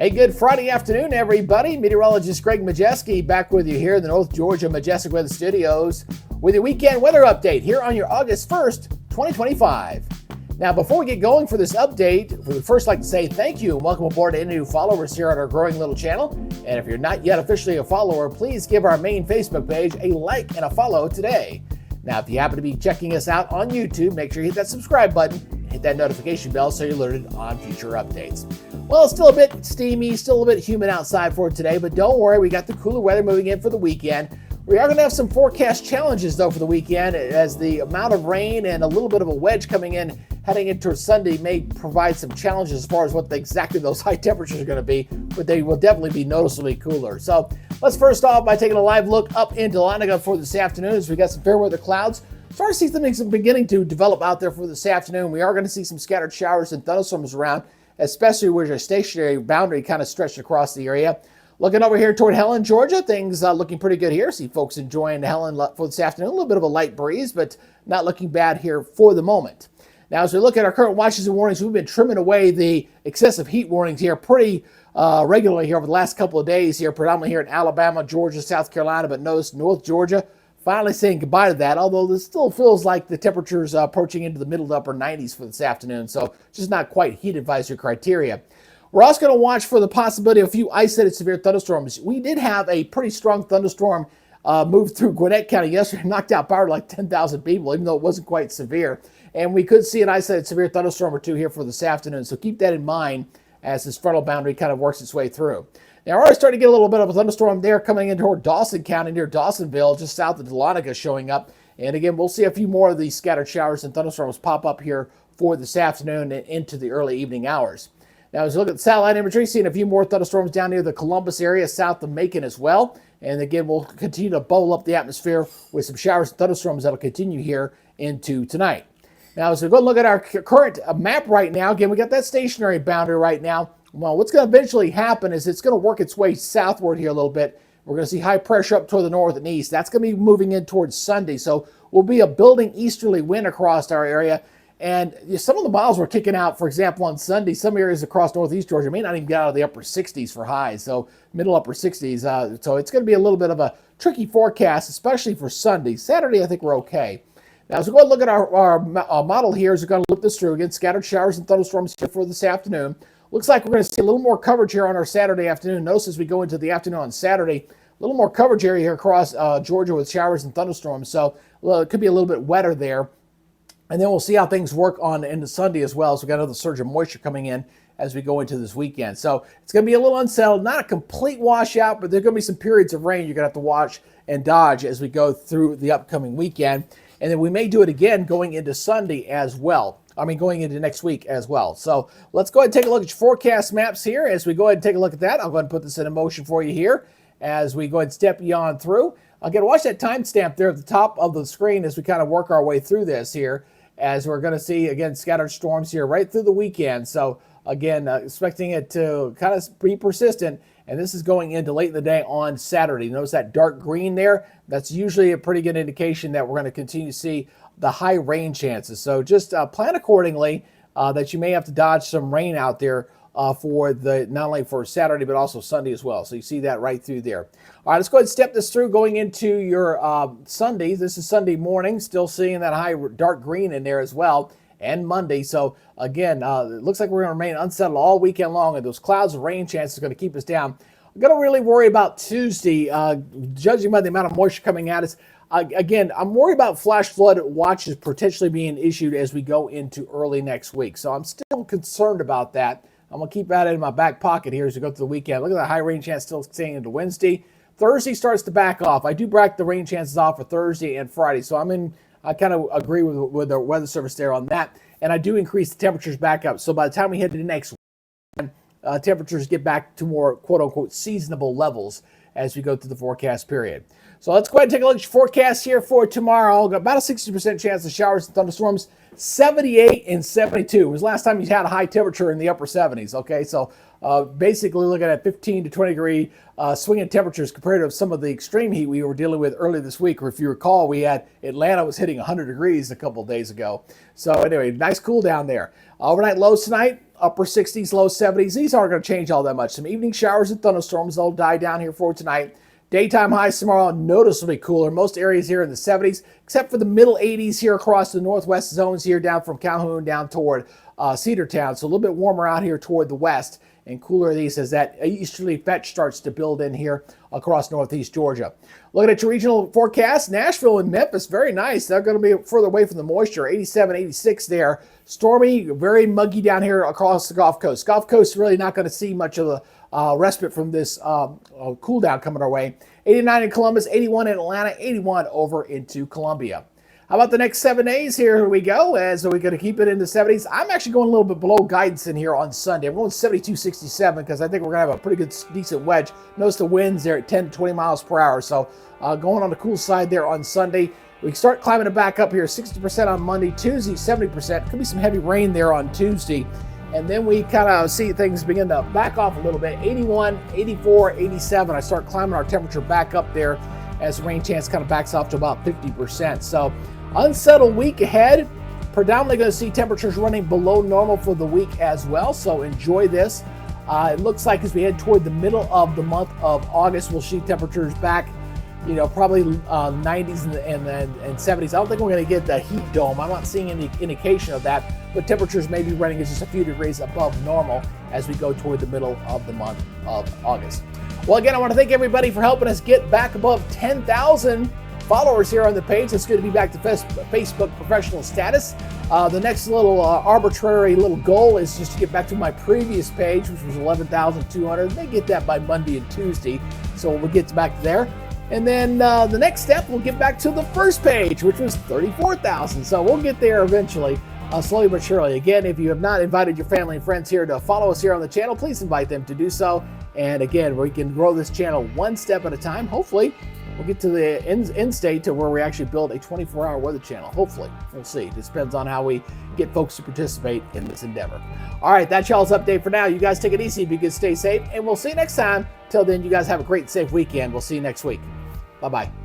Hey, good Friday afternoon, everybody. Meteorologist Greg Majeski back with you here in the North Georgia Majestic Weather Studios with your weekend weather update here on your August 1st, 2025. Now, before we get going for this update, we would first like to say thank you and welcome aboard to any new followers here on our growing little channel. And if you're not yet officially a follower, please give our main Facebook page a like and a follow today. Now, if you happen to be checking us out on YouTube, make sure you hit that subscribe button and hit that notification bell so you're alerted on future updates. Well, it's still a bit steamy, still a bit humid outside for today, but don't worry, we got the cooler weather moving in for the weekend. We are going to have some forecast challenges, though, for the weekend, as the amount of rain and a little bit of a wedge coming in heading into Sunday may provide some challenges as far as what exactly those high temperatures are going to be, but they will definitely be noticeably cooler. So let's first off by taking a live look up into Dahlonega for this afternoon as we got some fair weather clouds. Starting to see something beginning to develop out there for this afternoon. We are going to see some scattered showers and thunderstorms around, especially where your stationary boundary kind of stretched across the area. Looking over here toward Helen, Georgia, things looking pretty good here. See folks enjoying Helen for this afternoon. A little bit of a light breeze, but not looking bad here for the moment. Now, as we look at our current watches and warnings, we've been trimming away the excessive heat warnings here pretty regularly here over the last couple of days here, predominantly here in Alabama, Georgia, South Carolina, but notice North Georgia finally saying goodbye to that, although this still feels like the temperatures approaching into the middle to upper 90s for this afternoon, so just not quite heat advisory criteria. We're also going to watch for the possibility of a few isolated severe thunderstorms. We did have a pretty strong thunderstorm move through Gwinnett County yesterday, knocked out power to like 10,000 people, even though it wasn't quite severe. And we could see an isolated severe thunderstorm or two here for this afternoon, so keep that in mind as this frontal boundary kind of works its way through. Now, we're already starting to get a little bit of a thunderstorm there coming in toward Dawson County near Dawsonville, just south of Dahlonega showing up. And again, we'll see a few more of these scattered showers and thunderstorms pop up here for this afternoon and into the early evening hours. Now, as we look at the satellite imagery, seeing a few more thunderstorms down near the Columbus area, south of Macon as well. And again, we'll continue to bubble up the atmosphere with some showers and thunderstorms that'll continue here into tonight. Now, as we go look at our current map right now, again, we got that stationary boundary right now. Well, what's going to eventually happen is it's going to work its way southward here a little bit. We're going to see high pressure up toward the north and east. That's going to be moving in towards Sunday. So we'll be a building easterly wind across our area. And some of the models we're kicking out, for example, on Sunday, some areas across northeast Georgia may not even get out of the upper 60s for highs, so middle upper 60s. So it's going to be a little bit of a tricky forecast, especially for Sunday. Saturday, I think we're okay. Now, as we go and look at our model here, as we're going to look this through, again, scattered showers and thunderstorms here for this afternoon. Looks like we're going to see a little more coverage here on our Saturday afternoon. Notice as we go into the afternoon on Saturday, a little more coverage area here across Georgia with showers and thunderstorms. So it could be a little bit wetter there. And then we'll see how things work on into Sunday as well. So we've got another surge of moisture coming in as we go into this weekend. So it's going to be a little unsettled, not a complete washout, but there's going to be some periods of rain you're going to have to watch and dodge as we go through the upcoming weekend. And then we may do it again going into Sunday as well. Going into next week as well. So let's go ahead and take a look at your forecast maps here. As we go ahead and take a look at that, I'll go ahead and put this in motion for you here as we go ahead and step you on through. Again, watch that timestamp there at the top of the screen as we kind of work our way through this here, as we're going to see, again, scattered storms here right through the weekend. So again, expecting it to kind of be persistent. And this is going into late in the day on Saturday. Notice that dark green there? That's usually a pretty good indication that we're going to continue to see the high rain chances. So just plan accordingly that you may have to dodge some rain out there for not only for Saturday, but also Sunday as well. So you see that right through there. All right, let's go ahead and step this through going into your Sunday. This is Sunday morning, still seeing that high dark green in there as well, and Monday. So again, it looks like we're going to remain unsettled all weekend long, and those clouds of rain chances are going to keep us down. I'm going to really worry about Tuesday, judging by the amount of moisture coming at us. Again, I'm worried about flash flood watches potentially being issued as we go into early next week. So I'm still concerned about that. I'm going to keep that in my back pocket here as we go through the weekend. Look at that high rain chance still staying into Wednesday. Thursday starts to back off. I do back the rain chances off for Thursday and Friday. So I kind of agree with the weather service there on that. And I do increase the temperatures back up. So by the time we head to the next week, temperatures get back to more quote-unquote seasonable levels as we go through the forecast period. So let's go ahead and take a look at your forecast here for tomorrow. Got about a 60% chance of showers and thunderstorms 78 and 72 was last time you had a high temperature in the upper 70s. Okay, so basically looking at 15 to 20 degree swinging temperatures compared to some of the extreme heat we were dealing with earlier this week. Or if you recall, we had Atlanta was hitting 100 degrees a couple of days ago. So anyway, nice cool down there. Overnight lows tonight, upper 60s, low 70s. These aren't going to change all that much. Some evening showers and thunderstorms, they'll die down here for tonight. Daytime highs tomorrow noticeably cooler. Most areas here in the 70s, except for the middle 80s here across the northwest zones here down from Calhoun down toward Cedartown. So a little bit warmer out here toward the west and cooler these as that easterly fetch starts to build in here across northeast Georgia. Looking at your regional forecast, Nashville and Memphis, very nice. They're going to be further away from the moisture, 87, 86 there. Stormy, very muggy down here across the Gulf Coast. Gulf Coast really not going to see much of a respite from this cool down coming our way. 89 in Columbus, 81 in Atlanta, 81 over into Columbia. How about the next 7 days? Here we go. As we're going to keep it in the 70s. I'm actually going a little bit below guidance in here on Sunday. I'm going 72, 67 because I think we're going to have a pretty good, decent wedge. Notice the winds there at 10 to 20 miles per hour. So going on the cool side there on Sunday. We start climbing it back up here, 60% on Monday, Tuesday, 70%. Could be some heavy rain there on Tuesday. And then we kind of see things begin to back off a little bit. 81, 84, 87. I start climbing our temperature back up there as the rain chance kind of backs off to about 50%. So unsettled week ahead. Predominantly going to see temperatures running below normal for the week as well. So enjoy this. It looks like as we head toward the middle of the month of August, we'll see temperatures back, probably 90s and 70s. I don't think we're going to get the heat dome. I'm not seeing any indication of that, but temperatures may be running just a few degrees above normal as we go toward the middle of the month of August. Well, again, I want to thank everybody for helping us get back above 10,000 followers here on the page. It's good to be back to Facebook professional status. The next little arbitrary little goal is just to get back to my previous page, which was 11,200. They get that by Monday and Tuesday, so we'll get back there. And then the next step, we'll get back to the first page, which was 34,000. So we'll get there eventually, slowly but surely. Again, if you have not invited your family and friends here to follow us here on the channel, please invite them to do so. And again, we can grow this channel one step at a time. Hopefully, we'll get to the end state to where we actually build a 24-hour weather channel. Hopefully, we'll see. It depends on how we get folks to participate in this endeavor. All right, that's y'all's update for now. You guys take it easy, be good, stay safe, and we'll see you next time. Till then, you guys have a great, safe weekend. We'll see you next week. Bye-bye.